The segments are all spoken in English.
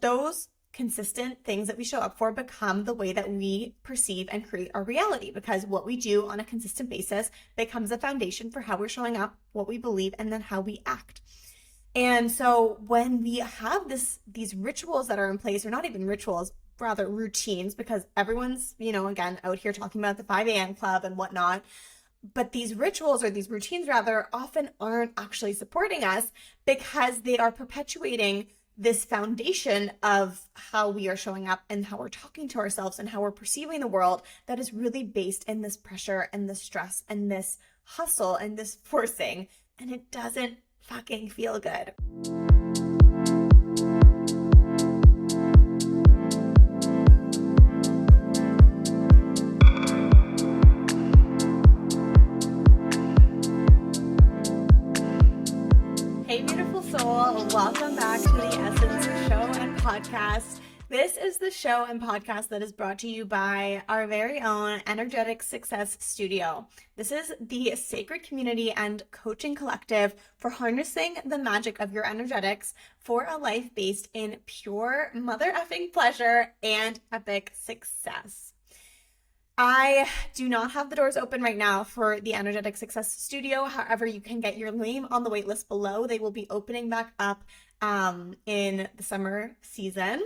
those consistent things that we show up for become the way that we perceive and create our reality, because what we do on a consistent basis becomes a foundation for how we're showing up, what we believe, and then how we act. And so when we have these rituals that are in place, or not even rituals, rather routines, because everyone's, again, out here talking about the 5 a.m. club and whatnot, but these rituals, or these routines rather, often aren't actually supporting us because they are perpetuating this foundation of how we are showing up and how we're talking to ourselves and how we're perceiving the world that is really based in this pressure and this stress and this hustle and this forcing, and it doesn't fucking feel good. Hey, beautiful soul. Welcome back to the Essence Show and Podcast. This is the show and podcast that is brought to you by our very own Energetic Success Studio. This is the sacred community and coaching collective for harnessing the magic of your energetics for a life based in pure mother effing pleasure and epic success. I do not have the doors open right now for the Energetic Success Studio. However, you can get your name on the wait list below. They will be opening back up in the summer season.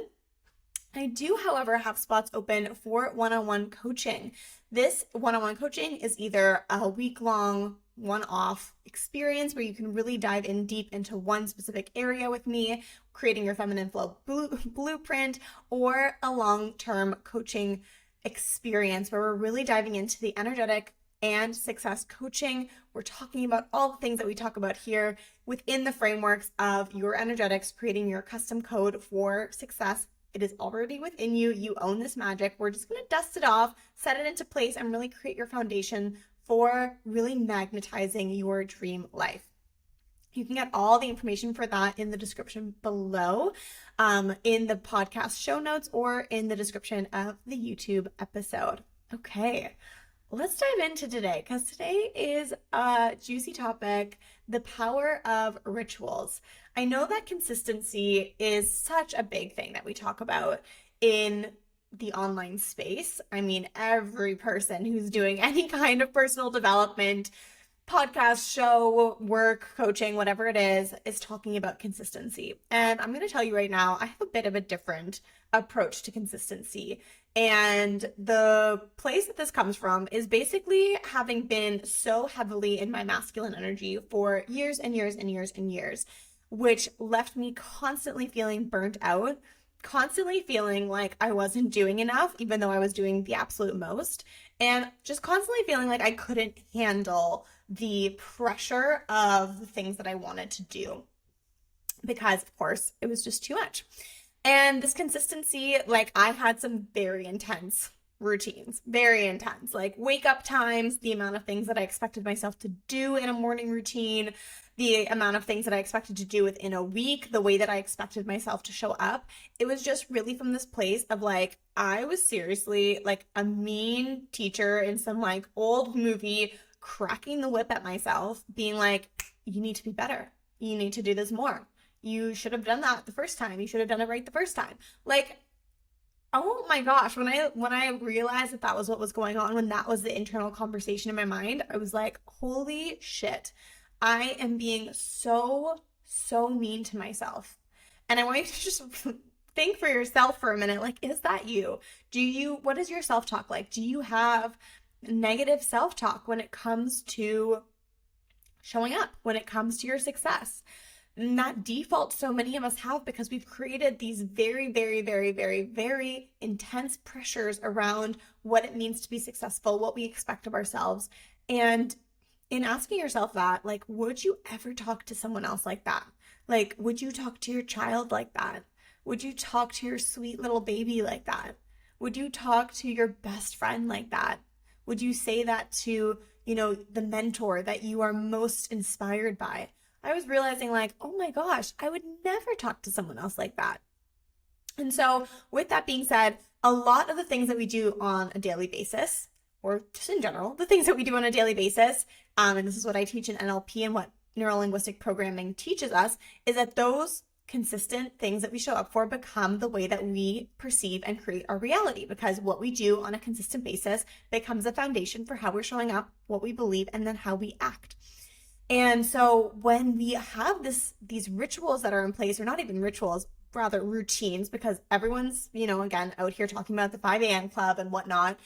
I do, however, have spots open for one-on-one coaching. This one-on-one coaching is either a week-long, one-off experience where you can really dive in deep into one specific area with me, creating your feminine flow blueprint, or a long-term coaching experience where we're really diving into the energetic and success coaching. We're talking about all the things that we talk about here within the frameworks of your energetics, creating your custom code for success. It is already within you. You own this magic. We're just going to dust it off, set it into place, and really create your foundation for really magnetizing your dream life. You can get all the information for that in the description below, in the podcast show notes, or in the description of the YouTube episode. Okay, let's dive into today, because today is a juicy topic: the power of rituals. I know that consistency is such a big thing that we talk about in the online space. I mean, every person who's doing any kind of personal development, podcast, show, work, coaching, whatever it is talking about consistency. And I'm going to tell you right now, I have a bit of a different approach to consistency. And the place that this comes from is basically having been so heavily in my masculine energy for years and years and years and years, which left me constantly feeling burnt out, constantly feeling like I wasn't doing enough, even though I was doing the absolute most, and just constantly feeling like I couldn't handle the pressure of the things that I wanted to do, because of course it was just too much. And this consistency, like, I had some very intense routines, very intense, like wake up times, the amount of things that I expected myself to do in a morning routine, the amount of things that I expected to do within a week, the way that I expected myself to show up. It was just really from this place of like, I was seriously like a mean teacher in some like old movie, cracking the whip at myself, being like, you need to be better. You need to do this more. You should have done that the first time. You should have done it right the first time. Like, oh my gosh, when I realized that was what was going on, when that was the internal conversation in my mind, I was like, holy shit, I am being so mean to myself. And I want you to just think for yourself for a minute, like, is that you? What is your self-talk like? Do you have negative self-talk when it comes to showing up, when it comes to your success? And that default so many of us have, because we've created these very, very, very, very, very intense pressures around what it means to be successful, what we expect of ourselves. And in asking yourself that, like, would you ever talk to someone else like that? Like, would you talk to your child like that? Would you talk to your sweet little baby like that? Would you talk to your best friend like that? Would you say that to, the mentor that you are most inspired by? I was realizing like, oh my gosh, I would never talk to someone else like that. And so with that being said, a lot of the things that we do on a daily basis, or just in general, the things that we do on a daily basis, and this is what I teach in NLP and what neuro-linguistic programming teaches us, is that those consistent things that we show up for become the way that we perceive and create our reality, because what we do on a consistent basis becomes a foundation for how we're showing up, what we believe, and then how we act. And so when we have these rituals that are in place, or not even rituals, rather routines, because everyone's, again, out here talking about the 5 a.m. club and whatnot,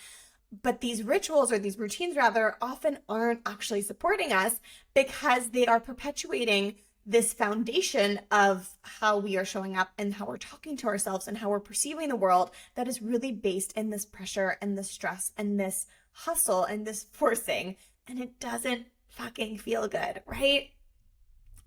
but these rituals, or these routines rather, often aren't actually supporting us because they are perpetuating this foundation of how we are showing up and how we're talking to ourselves and how we're perceiving the world that is really based in this pressure and this stress and this hustle and this forcing, and it doesn't fucking feel good, right?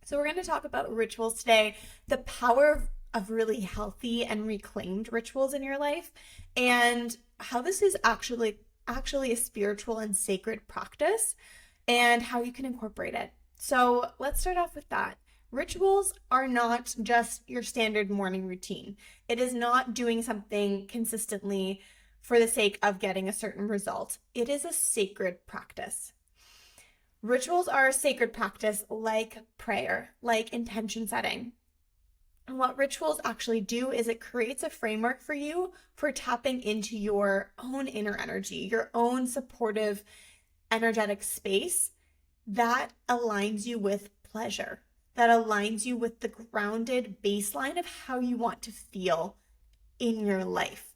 So we're going to talk about rituals today, the power of really healthy and reclaimed rituals in your life, and how this is actually a spiritual and sacred practice, and how you can incorporate it. So let's start off with that. Rituals are not just your standard morning routine. It is not doing something consistently for the sake of getting a certain result. It is a sacred practice. Rituals are a sacred practice like prayer, like intention setting. And what rituals actually do is it creates a framework for you for tapping into your own inner energy, your own supportive, energetic space that aligns you with pleasure, that aligns you with the grounded baseline of how you want to feel in your life.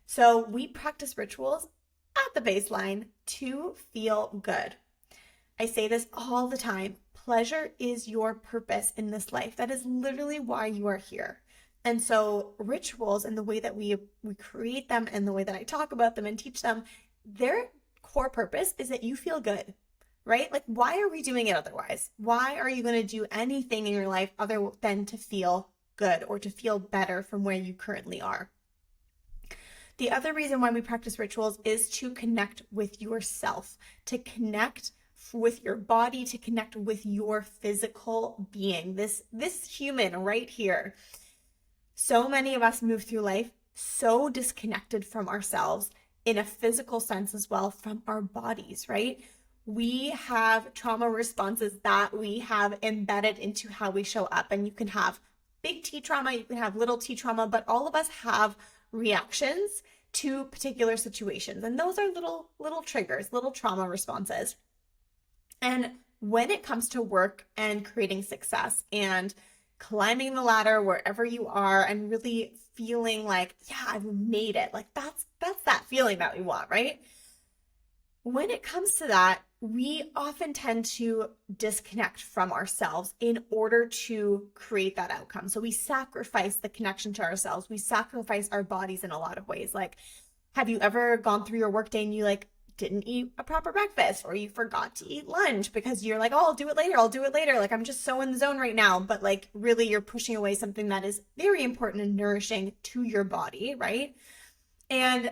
So we practice rituals at the baseline to feel good. I say this all the time. Pleasure is your purpose in this life. That is literally why you are here. And so rituals and the way that we create them and the way that I talk about them and teach them, their core purpose is that you feel good, right? Like, why are we doing it otherwise? Why are you going to do anything in your life other than to feel good or to feel better from where you currently are? The other reason why we practice rituals is to connect with yourself, to connect with your body, to connect with your physical being, this human right here. So many of us move through life so disconnected from ourselves in a physical sense as well, from our bodies, right? We have trauma responses that we have embedded into how we show up, and you can have big T trauma, you can have little T trauma, but all of us have reactions to particular situations, and those are little triggers, little trauma responses. And when it comes to work and creating success and climbing the ladder wherever you are and really feeling like, yeah, I've made it, like that's that feeling that we want, right? When it comes to that, we often tend to disconnect from ourselves in order to create that outcome. So we sacrifice the connection to ourselves. We sacrifice our bodies in a lot of ways. Like, have you ever gone through your workday and you didn't eat a proper breakfast, or you forgot to eat lunch because you're like, oh, I'll do it later. Like, I'm just so in the zone right now. But really you're pushing away something that is very important and nourishing to your body, right? And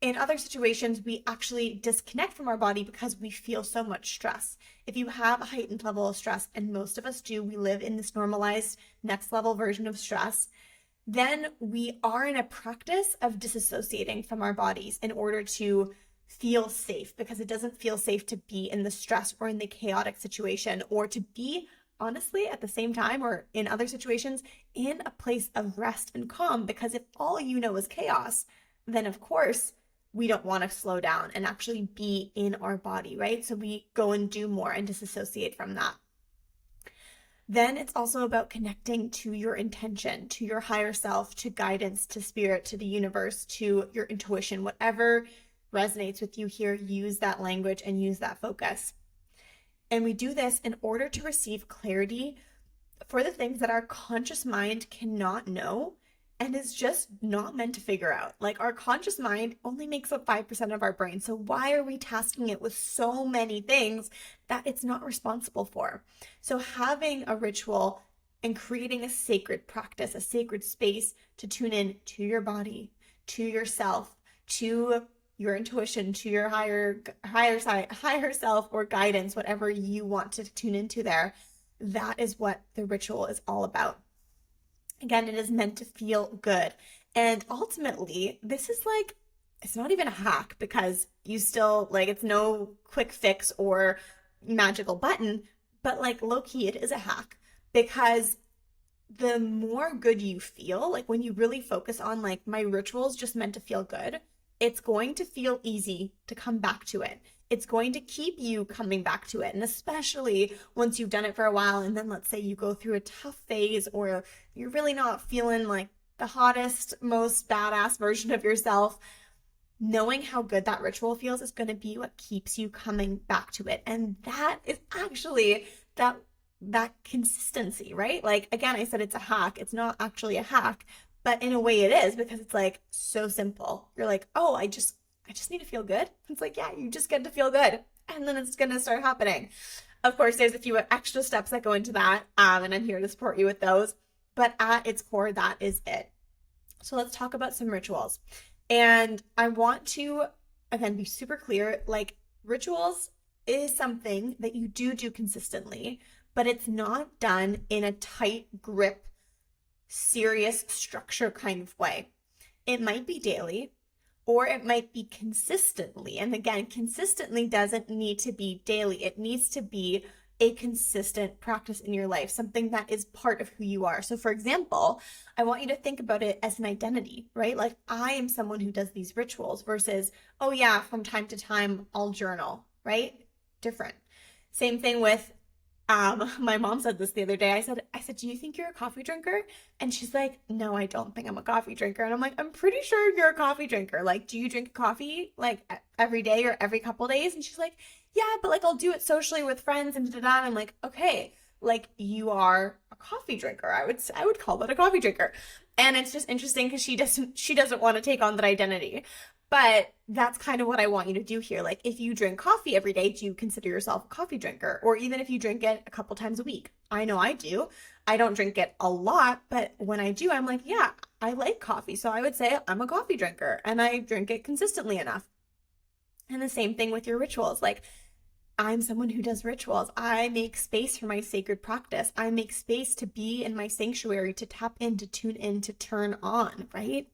in other situations, we actually disconnect from our body because we feel so much stress. If you have a heightened level of stress, and most of us do, we live in this normalized next level version of stress, then we are in a practice of disassociating from our bodies in order to feel safe, because it doesn't feel safe to be in the stress or in the chaotic situation, or to be, honestly, at the same time or in other situations, in a place of rest and calm. Because if all you know is chaos, then of course we don't want to slow down and actually be in our body, right? So we go and do more and disassociate from that. Then it's also about connecting to your intention, to your higher self, to guidance, to spirit, to the universe, to your intuition, whatever resonates with you here. Use that language and use that focus. And we do this in order to receive clarity for the things that our conscious mind cannot know and is just not meant to figure out. Like, our conscious mind only makes up 5% of our brain. So why are we tasking it with so many things that it's not responsible for? So having a ritual and creating a sacred practice, a sacred space to tune in to your body, to yourself, to your intuition, to your higher self or guidance, whatever you want to tune into there, that is what the ritual is all about. Again, it is meant to feel good. And ultimately, this is it's not even a hack, because you still, it's no quick fix or magical button, but low key, it is a hack, because the more good you feel, like when you really focus on like my rituals just meant to feel good, it's going to feel easy to come back to it. It's going to keep you coming back to it. And especially once you've done it for a while, and then let's say you go through a tough phase or you're really not feeling like the hottest, most badass version of yourself, knowing how good that ritual feels is going to be what keeps you coming back to it. And that is actually that consistency, right? Like again, I said it's a hack. It's not actually a hack, but in a way it is, because it's like so simple. You're like, "Oh, I just need to feel good." It's like, yeah, you just get to feel good. And then it's going to start happening. Of course, there's a few extra steps that go into that, and I'm here to support you with those. But at its core, that is it. So let's talk about some rituals. And I want to, again, be super clear, like rituals is something that you do consistently, but it's not done in a tight grip, serious structure kind of way. It might be daily or it might be consistently. And again, consistently doesn't need to be daily. It needs to be a consistent practice in your life, something that is part of who you are. So for example, I want you to think about it as an identity, right? Like I am someone who does these rituals versus, oh yeah, from time to time I'll journal, right? Different. Same thing with my mom said this the other day. I said, "Do you think you're a coffee drinker?" And she's like, "No, I don't think I'm a coffee drinker." And I'm like, "I'm pretty sure you're a coffee drinker. Like, do you drink coffee like every day or every couple days?" And she's like, "Yeah, but like I'll do it socially with friends and da da." And I'm like, "Okay, like you are a coffee drinker. I would call that a coffee drinker." And it's just interesting because she doesn't want to take on that identity. But that's kind of what I want you to do here. Like if you drink coffee every day, do you consider yourself a coffee drinker? Or even if you drink it a couple times a week. I know I do. I don't drink it a lot, but when I do, I'm like, yeah, I like coffee. So I would say I'm a coffee drinker and I drink it consistently enough. And the same thing with your rituals. Like I'm someone who does rituals. I make space for my sacred practice. I make space to be in my sanctuary, to tap in, to tune in, to turn on, right?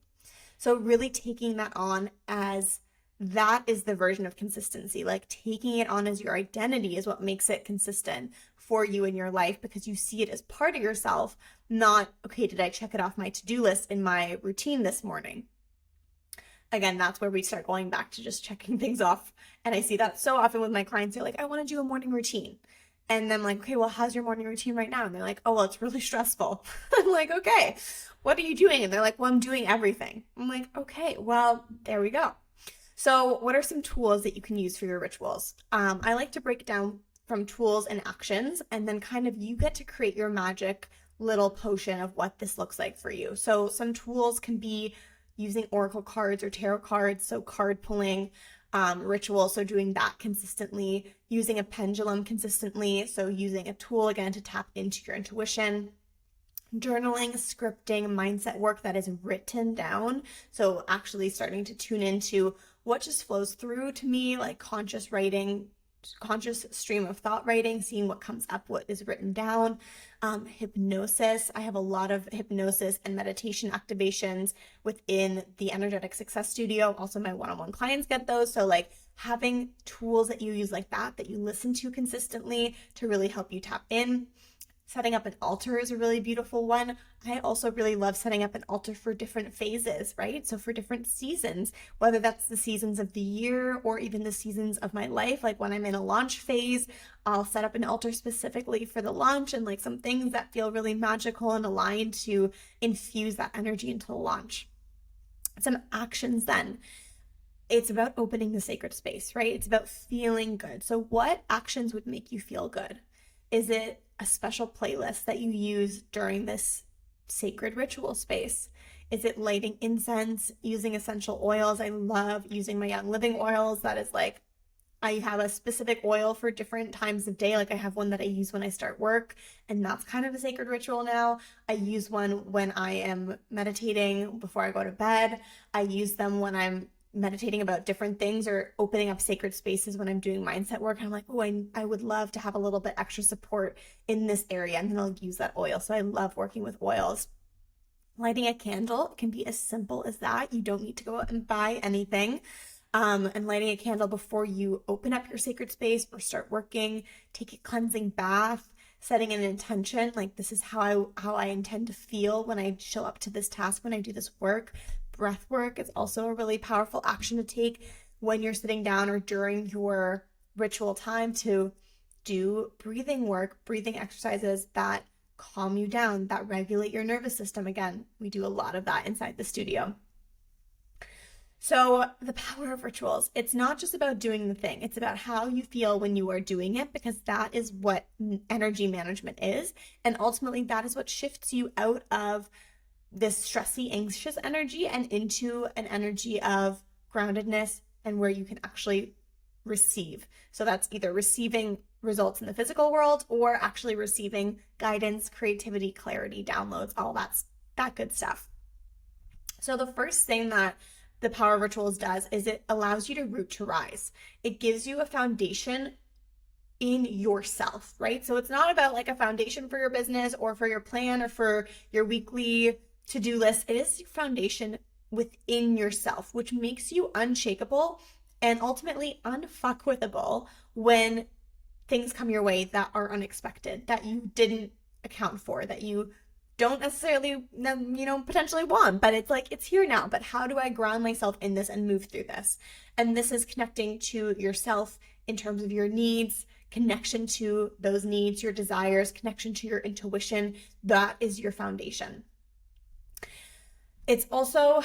So really taking that on as that is the version of consistency. Like taking it on as your identity is what makes it consistent for you in your life, because you see it as part of yourself, not, okay, did I check it off my to-do list in my routine this morning? Again, that's where we start going back to just checking things off. And I see that so often with my clients. They're like, "I want to do a morning routine." And I'm like, "Okay, well, how's your morning routine right now?" And they're like, "Oh, well, it's really stressful." I'm like, "Okay, what are you doing?" And they're like, "Well, I'm doing everything." I'm like, "Okay, well, there we go." So what are some tools that you can use for your rituals? I like to break it down from tools and actions, and then kind of you get to create your magic little potion of what this looks like for you. So some tools can be using oracle cards or tarot cards, so card pulling, ritual, so doing that consistently, using a pendulum consistently, so using a tool again to tap into your intuition, journaling, scripting, mindset work that is written down, so actually starting to tune into what just flows through to me, like conscious writing, conscious stream of thought writing, seeing what comes up, what is written down. Hypnosis. I have a lot of hypnosis and meditation activations within the Energetic Success Studio. Also, my one-on-one clients get those. So like having tools that you use like that you listen to consistently to really help you tap in. Setting up an altar is a really beautiful one. I also really love setting up an altar for different phases, right? So for different seasons, whether that's the seasons of the year or even the seasons of my life, like when I'm in a launch phase, I'll set up an altar specifically for the launch and like some things that feel really magical and aligned to infuse that energy into the launch. Some actions then. It's about opening the sacred space, right? It's about feeling good. So what actions would make you feel good? Is it a special playlist that you use during this sacred ritual space? Is it lighting incense, using essential oils? I love using my Young Living oils. That is like, I have a specific oil for different times of day. Like I have one that I use when I start work, and that's kind of a sacred ritual now. I use one when I am meditating before I go to bed. I use them when I'm meditating about different things or opening up sacred spaces when I'm doing mindset work. I'm like, oh, I would love to have a little bit extra support in this area, and then I'll use that oil. So I love working with oils. Lighting a candle can be as simple as that. You don't need to go out and buy anything. And lighting a candle before you open up your sacred space or start working, take a cleansing bath, setting an intention, like this is how I intend to feel when I show up to this task, when I do this work. Breath work is also a really powerful action to take when you're sitting down or during your ritual time, to do breathing work, breathing exercises that calm you down, that regulate your nervous system. Again, we do a lot of that inside the studio. So the power of rituals, it's not just about doing the thing. It's about how you feel when you are doing it, because that is what energy management is. And ultimately, that is what shifts you out of this stressy, anxious energy and into an energy of groundedness and where you can actually receive. So that's either receiving results in the physical world or actually receiving guidance, creativity, clarity, downloads, all that good stuff. So the first thing that the power of rituals does is it allows you to root to rise. It gives you a foundation in yourself, right? So it's not about like a foundation for your business or for your plan or for your weekly to-do list. It is your foundation within yourself, which makes you unshakable and ultimately unfuckwithable when things come your way that are unexpected, that you didn't account for, that you don't necessarily, potentially want, but it's like, it's here now, but how do I ground myself in this and move through this? And this is connecting to yourself in terms of your needs, connection to those needs, your desires, connection to your intuition. That is your foundation. It's also,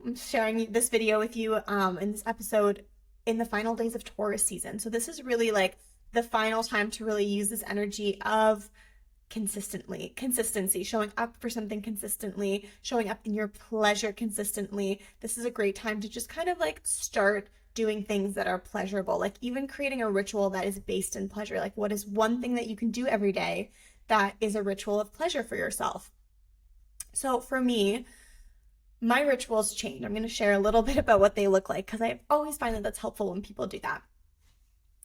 I'm sharing this video with you in this episode in the final days of Taurus season. So this is really like the final time to really use this energy of consistency, showing up for something consistently, showing up in your pleasure consistently. This is a great time to just kind of like start doing things that are pleasurable, like even creating a ritual that is based in pleasure. Like, what is one thing that you can do every day that is a ritual of pleasure for yourself? So for me, my rituals change. I'm going to share a little bit about what they look like, because I always find that that's helpful when people do that.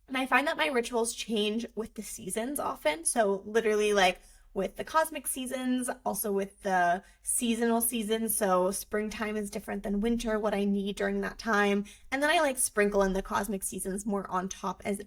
And I find that my rituals change with the seasons often. So literally like with the cosmic seasons, also with the seasonal seasons. So springtime is different than winter, what I need during that time. And then I like sprinkle in the cosmic seasons more on top as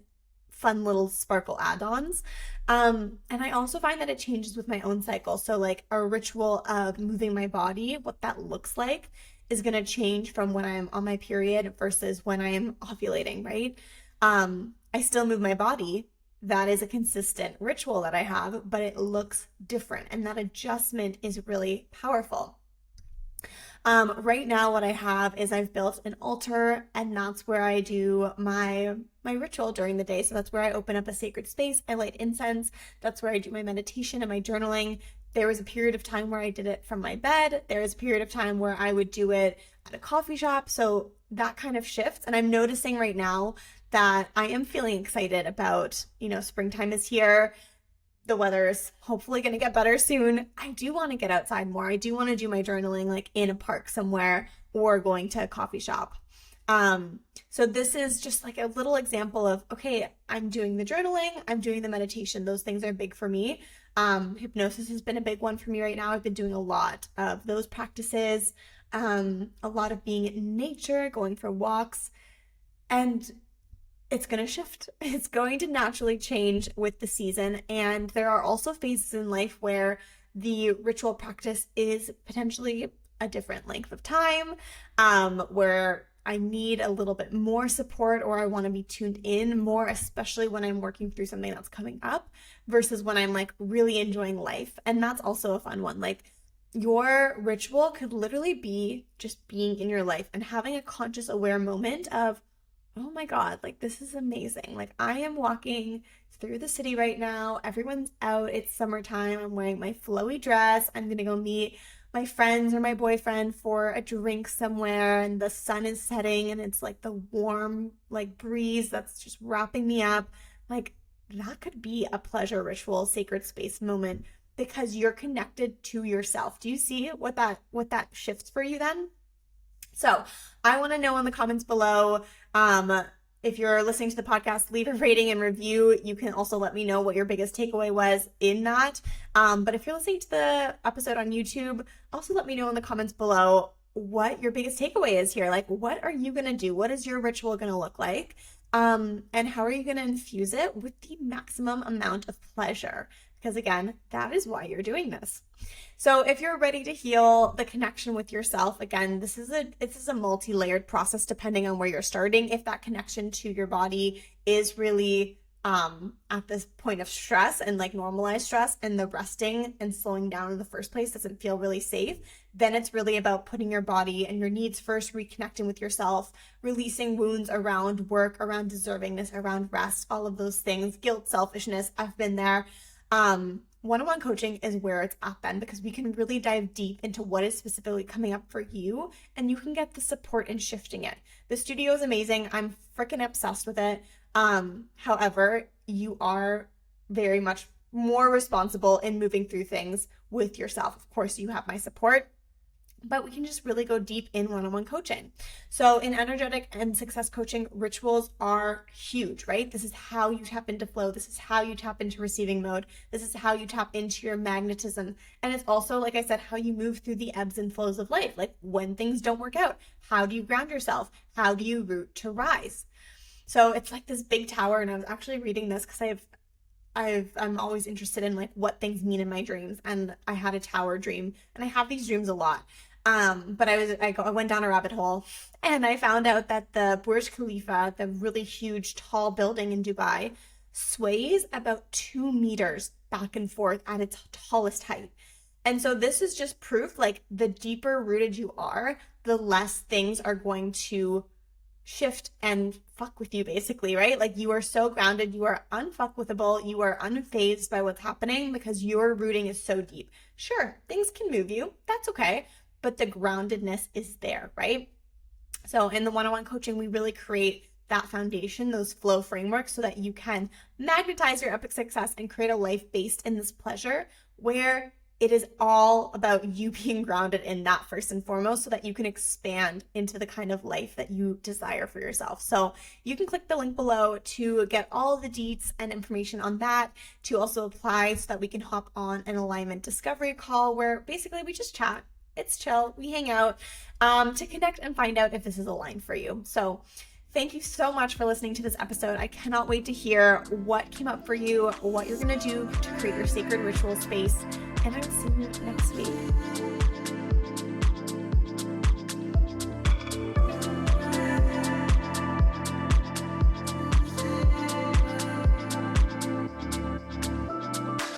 fun little sparkle add-ons. And I also find that it changes with my own cycle. So like a ritual of moving my body, what that looks like is going to change from when I'm on my period versus when I am ovulating, right? I still move my body. That is a consistent ritual that I have, but it looks different. And that adjustment is really powerful. Right now, what I have is I've built an altar, and that's where I do my ritual during the day. So that's where I open up a sacred space. I light incense. That's where I do my meditation and my journaling. There was a period of time where I did it from my bed. There was a period of time where I would do it at a coffee shop. So that kind of shifts. And I'm noticing right now that I am feeling excited about, springtime is here. The weather is hopefully going to get better soon. I do want to get outside more. I do want to do my journaling like in a park somewhere or going to a coffee shop. So this is just like a little example of, okay, I'm doing the journaling, I'm doing the meditation. Those things are big for me. Hypnosis has been a big one for me right now. I've been doing a lot of those practices, a lot of being in nature, going for walks, and it's going to shift. It's going to naturally change with the season. And there are also phases in life where the ritual practice is potentially a different length of time, where I need a little bit more support, or I want to be tuned in more, especially when I'm working through something that's coming up versus when I'm like really enjoying life. And that's also a fun one. Like, your ritual could literally be just being in your life and having a conscious, aware moment of, oh my God, like this is amazing. Like I am walking through the city right now. Everyone's out. It's summertime. I'm wearing my flowy dress. I'm going to go meet my friends or my boyfriend for a drink somewhere, and the sun is setting and it's like the warm like breeze that's just wrapping me up. Like that could be a pleasure ritual, sacred space moment, because you're connected to yourself. Do you see what that shifts for you then? So I want to know in the comments below, if you're listening to the podcast, leave a rating and review. You can also let me know what your biggest takeaway was in that. But if you're listening to the episode on YouTube, also let me know in the comments below what your biggest takeaway is here. Like, what are you going to do? What is your ritual going to look like? And how are you going to infuse it with the maximum amount of pleasure? because again, that is why you're doing this. So if you're ready to heal the connection with yourself, again, this is a multi-layered process depending on where you're starting. If that connection to your body is really at this point of stress and like normalized stress, and the resting and slowing down in the first place doesn't feel really safe, then it's really about putting your body and your needs first, reconnecting with yourself, releasing wounds around work, around deservingness, around rest, all of those things, guilt, selfishness. I've been there. One-on-one coaching is where it's at then, because we can really dive deep into what is specifically coming up for you, and you can get the support in shifting it. The studio is amazing. I'm freaking obsessed with it. However, you are very much more responsible in moving through things with yourself. Of course, you have my support, but we can just really go deep in one-on-one coaching. So in energetic and success coaching, rituals are huge, right? This is how you tap into flow. This is how you tap into receiving mode. This is how you tap into your magnetism. And it's also, like I said, how you move through the ebbs and flows of life. Like when things don't work out, how do you ground yourself? How do you root to rise? So it's like this big tower, and I was actually reading this because I'm always interested in like what things mean in my dreams, and I had a tower dream, and I have these dreams a lot. But I went down a rabbit hole, and I found out that the Burj Khalifa, the really huge tall building in Dubai, sways about 2 meters back and forth at its tallest height. And so this is just proof, like the deeper rooted you are, the less things are going to shift and fuck with you, basically, right? Like you are so grounded, you are unfuckwithable, you are unfazed by what's happening because your rooting is so deep. Sure, things can move you, that's okay, but the groundedness is there, right? So in the one-on-one coaching, we really create that foundation, those flow frameworks, so that you can magnetize your epic success and create a life based in this pleasure where it is all about you being grounded in that first and foremost, so that you can expand into the kind of life that you desire for yourself. So you can click the link below to get all the deets and information on that, to also apply so that we can hop on an alignment discovery call where basically we just chat. It's chill. We hang out to connect and find out if this is aligned for you. So thank you so much for listening to this episode. I cannot wait to hear what came up for you, what you're going to do to create your sacred ritual space, and I will see you next week.